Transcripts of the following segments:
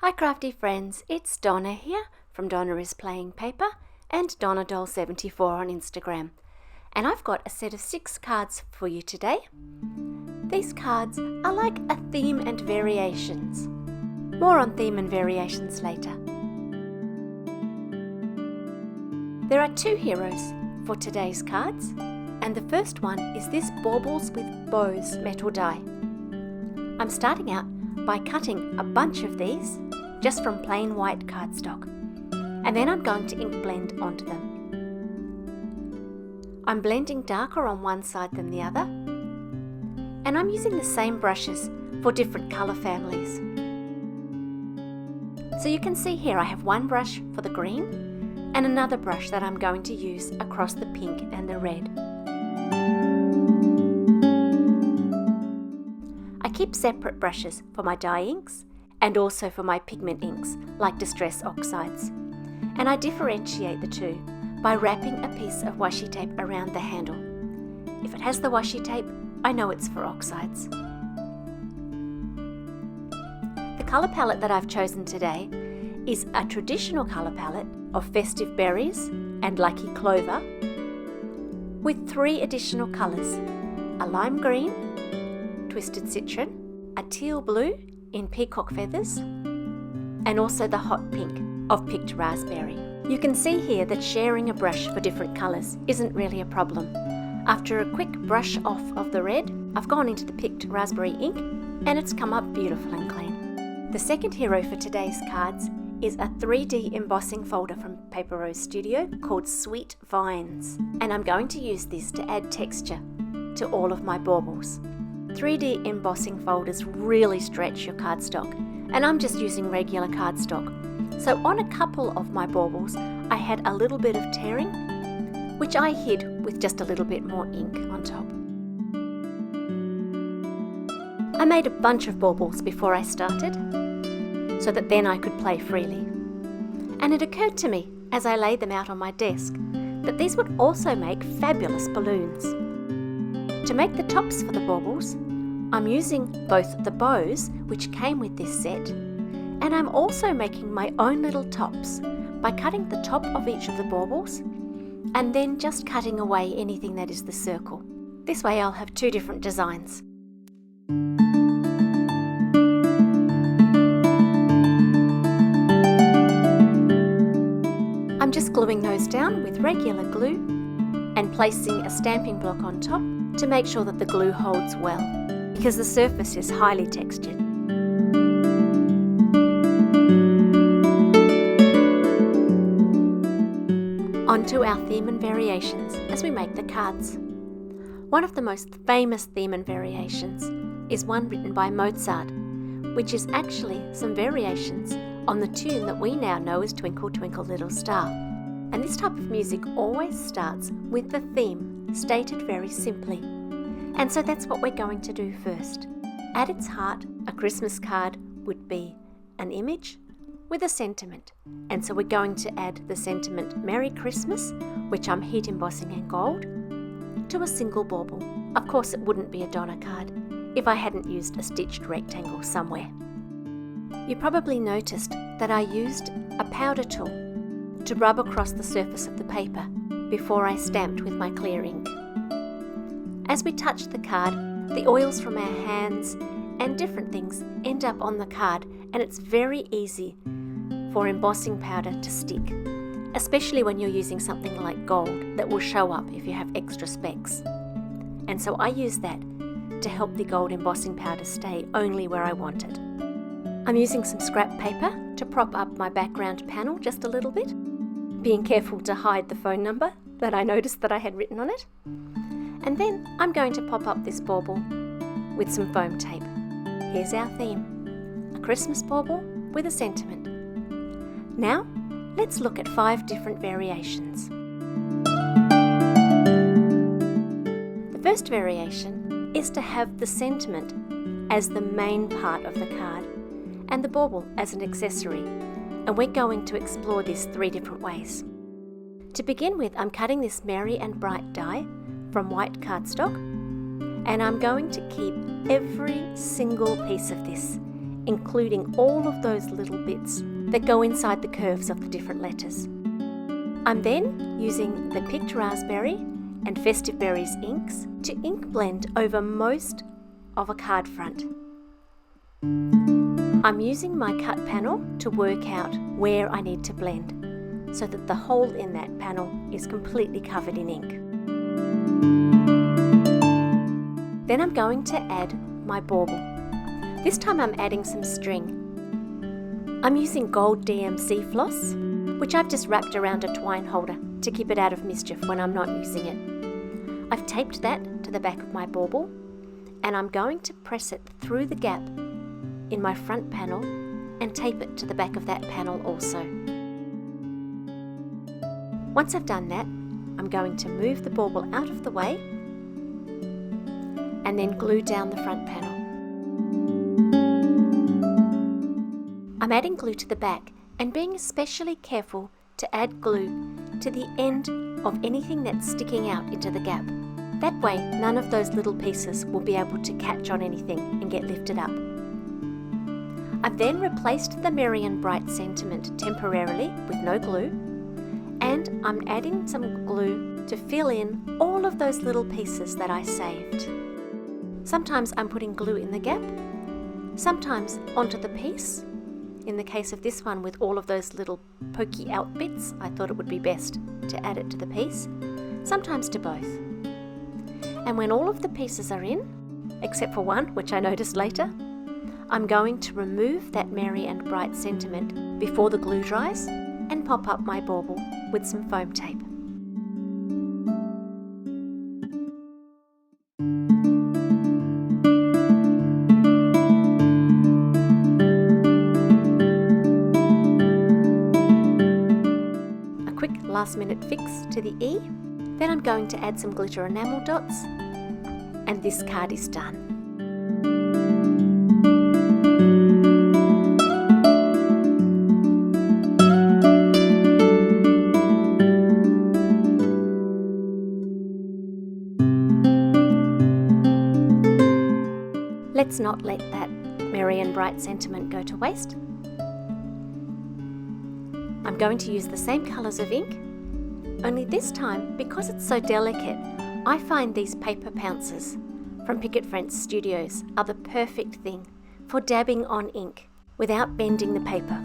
Hi crafty friends, it's Donna here from Donna is Playing Paper and DonnaDoll74 on Instagram. And I've got a set of 6 cards for you today. These cards are like a theme and variations. More on theme and variations later. There are 2 heroes for today's cards, and the first one is this Baubles with Bows metal die. I'm starting out by cutting a bunch of these just from plain white cardstock, and then I'm going to ink blend onto them. I'm blending darker on one side than the other, and I'm using the same brushes for different colour families. So you can see here I have one brush for the green and another brush that I'm going to use across the pink and the red. I keep separate brushes for my dye inks and also for my pigment inks like Distress Oxides, and I differentiate the two by wrapping a piece of washi tape around the handle. If it has the washi tape, I know it's for oxides. The colour palette that I've chosen today is a traditional colour palette of Festive berries and Lucky Clover with 3 additional colours: a lime green, Twisted Citron, a teal blue in Peacock feathers, and also the hot pink of Picked Raspberry. You can see here that sharing a brush for different colours isn't really a problem. After a quick brush off of the red, I've gone into the Picked Raspberry ink and it's come up beautiful and clean. The second hero for today's cards is a 3D embossing folder from Paper Rose Studio called Sweet Vines, and I'm going to use this to add texture to all of my baubles. 3D embossing folders really stretch your cardstock, and I'm just using regular cardstock. So on a couple of my baubles, I had a little bit of tearing, which I hid with just a little bit more ink on top. I made a bunch of baubles before I started, so that then I could play freely. And it occurred to me, as I laid them out on my desk, that these would also make fabulous balloons. To make the tops for the baubles, I'm using both the bows, which came with this set, and I'm also making my own little tops by cutting the top of each of the baubles and then just cutting away anything that is the circle. This way I'll have 2 different designs. I'm just gluing those down with regular glue and placing a stamping block on top to make sure that the glue holds well, because the surface is highly textured. On to our theme and variations as we make the cards. One of the most famous theme and variations is one written by Mozart, which is actually some variations on the tune that we now know as Twinkle Twinkle Little Star. And this type of music always starts with the theme stated very simply. And so that's what we're going to do first. At its heart, a Christmas card would be an image with a sentiment. And so we're going to add the sentiment Merry Christmas, which I'm heat embossing in gold, to a single bauble. Of course, it wouldn't be a Donna card if I hadn't used a stitched rectangle somewhere. You probably noticed that I used a powder tool to rub across the surface of the paper before I stamped with my clear ink. As we touch the card, the oils from our hands and different things end up on the card, and it's very easy for embossing powder to stick, especially when you're using something like gold that will show up if you have extra specks. And so I use that to help the gold embossing powder stay only where I want it. I'm using some scrap paper to prop up my background panel just a little bit, being careful to hide the phone number that I noticed that I had written on it. And then I'm going to pop up this bauble with some foam tape. Here's our theme, a Christmas bauble with a sentiment. Now, let's look at 5 different variations. The first variation is to have the sentiment as the main part of the card and the bauble as an accessory, and we're going to explore this 3 different ways. To begin with, I'm cutting this merry and bright die from white cardstock, and I'm going to keep every single piece of this including all of those little bits that go inside the curves of the different letters. I'm then using the Picked Raspberry and Festive Berries inks to ink blend over most of a card front. I'm using my cut panel to work out where I need to blend so that the hole in that panel is completely covered in ink. Then I'm going to add my bauble. This time I'm adding some string. I'm using gold DMC floss, which I've just wrapped around a twine holder to keep it out of mischief when I'm not using it. I've taped that to the back of my bauble, and I'm going to press it through the gap in my front panel and tape it to the back of that panel also. Once I've done that, I'm going to move the bauble out of the way and then glue down the front panel. I'm adding glue to the back and being especially careful to add glue to the end of anything that's sticking out into the gap. That way, none of those little pieces will be able to catch on anything and get lifted up. I've then replaced the Merry and Bright sentiment temporarily with no glue, and I'm adding some glue to fill in all of those little pieces that I saved. Sometimes I'm putting glue in the gap, sometimes onto the piece. In the case of this one with all of those little pokey out bits, I thought it would be best to add it to the piece, sometimes to both. And when all of the pieces are in, except for one, which I noticed later, I'm going to remove that Merry and Bright sentiment before the glue dries and pop up my bauble with some foam tape. A quick last minute fix to the E. Then I'm going to add some glitter enamel dots, and this card is done. Let's not let that Merry and Bright sentiment go to waste. I'm going to use the same colours of ink, only this time, because it's so delicate, I find these paper Pouncers from Picket Studios are the perfect thing for dabbing on ink without bending the paper.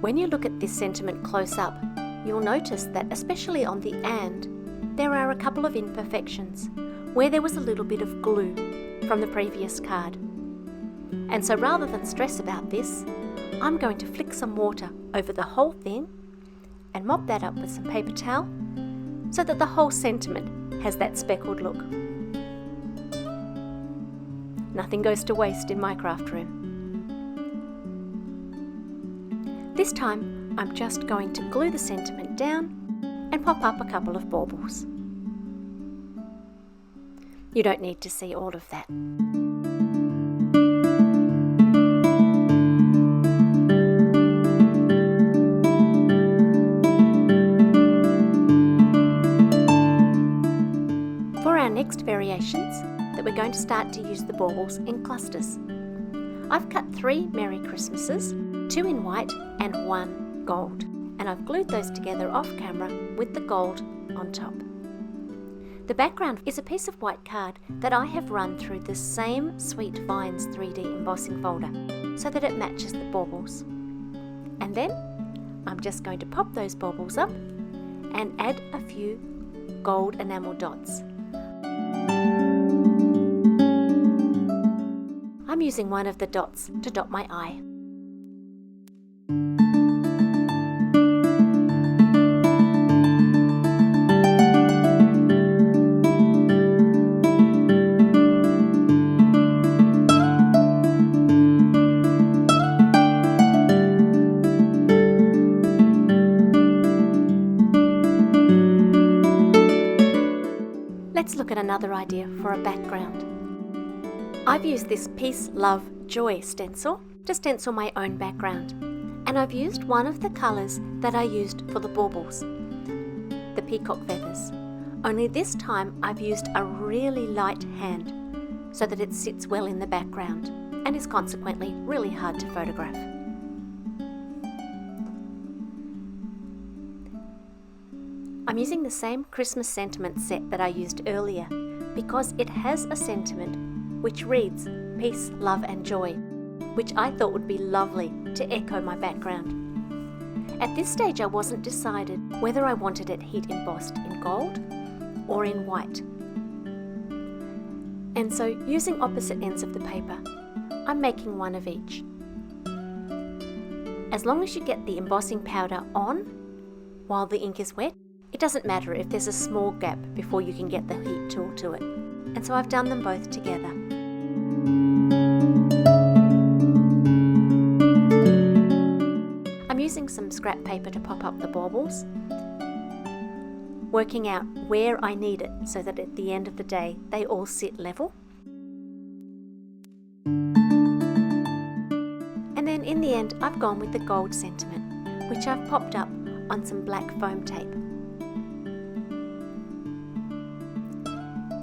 When you look at this sentiment close up, you'll notice that especially on the "and", there are a couple of imperfections where there was a little bit of glue from the previous card. And so rather than stress about this, I'm going to flick some water over the whole thing and mop that up with some paper towel so that the whole sentiment has that speckled look. Nothing goes to waste in my craft room. This time I'm just going to glue the sentiment down and pop up a couple of baubles. You don't need to see all of that. For our next variations, that we're going to start to use the baubles in clusters. I've cut 3 Merry Christmases, 2 in white and 1 gold, and I've glued those together off camera with the gold on top. The background is a piece of white card that I have run through the same Sweet Vines 3D embossing folder so that it matches the baubles. And then I'm just going to pop those baubles up and add a few gold enamel dots. I'm using one of the dots to dot my eye. Let's look at another idea for a background. I've used this Peace, Love, Joy stencil to stencil my own background, And I've used one of the colours that I used for the baubles, the peacock feathers. Only this time I've used a really light hand so that it sits well in the background and is consequently really hard to photograph. I'm using the same Christmas sentiment set that I used earlier because it has a sentiment which reads peace, love and joy, which I thought would be lovely to echo my background. At this stage I wasn't decided whether I wanted it heat embossed in gold or in white. And so, using opposite ends of the paper, I'm making one of each. As long as you get the embossing powder on while the ink is wet, it doesn't matter if there's a small gap before you can get the heat tool to it. And so I've done them both together. I'm using some scrap paper to pop up the baubles, working out where I need it so that at the end of the day they all sit level. And then in the end I've gone with the gold sentiment, which I've popped up on some black foam tape.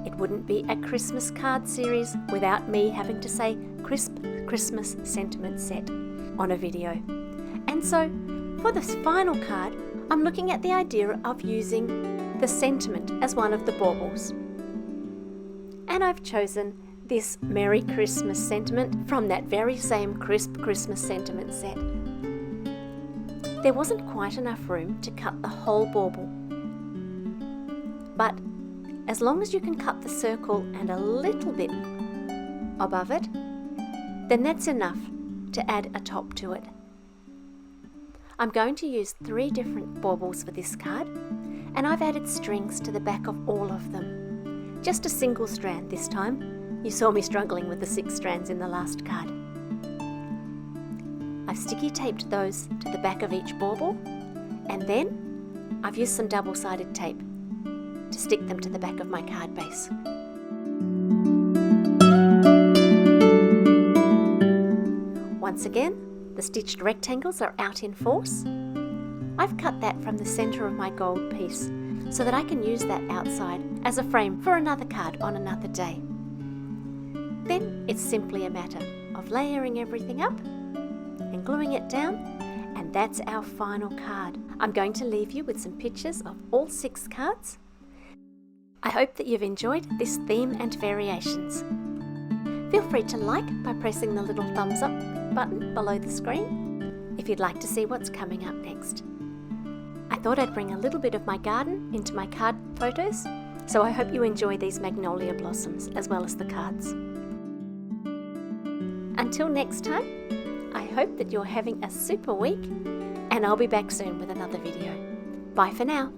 It wouldn't be a Christmas card series without me having to say crisp Christmas sentiment set on a video. And so for this final card, I'm looking at the idea of using the sentiment as one of the baubles. And I've chosen this Merry Christmas sentiment from that very same crisp Christmas sentiment set. There wasn't quite enough room to cut the whole bauble, but as long as you can cut the circle and a little bit above it, then that's enough to add a top to it. I'm going to use 3 different baubles for this card, and I've added strings to the back of all of them. Just a single strand this time. You saw me struggling with the 6 strands in the last card. I've sticky taped those to the back of each bauble, and then I've used some double-sided tape to stick them to the back of my card base. Once again, the stitched rectangles are out in force. I've cut that from the centre of my gold piece so that I can use that outside as a frame for another card on another day. Then it's simply a matter of layering everything up and gluing it down, and that's our final card. I'm going to leave you with some pictures of all 6 cards. I hope that you've enjoyed this theme and variations. Feel free to like by pressing the little thumbs up button below the screen if you'd like to see what's coming up next. I thought I'd bring a little bit of my garden into my card photos, so I hope you enjoy these magnolia blossoms as well as the cards. Until next time, I hope that you're having a super week, and I'll be back soon with another video. Bye for now.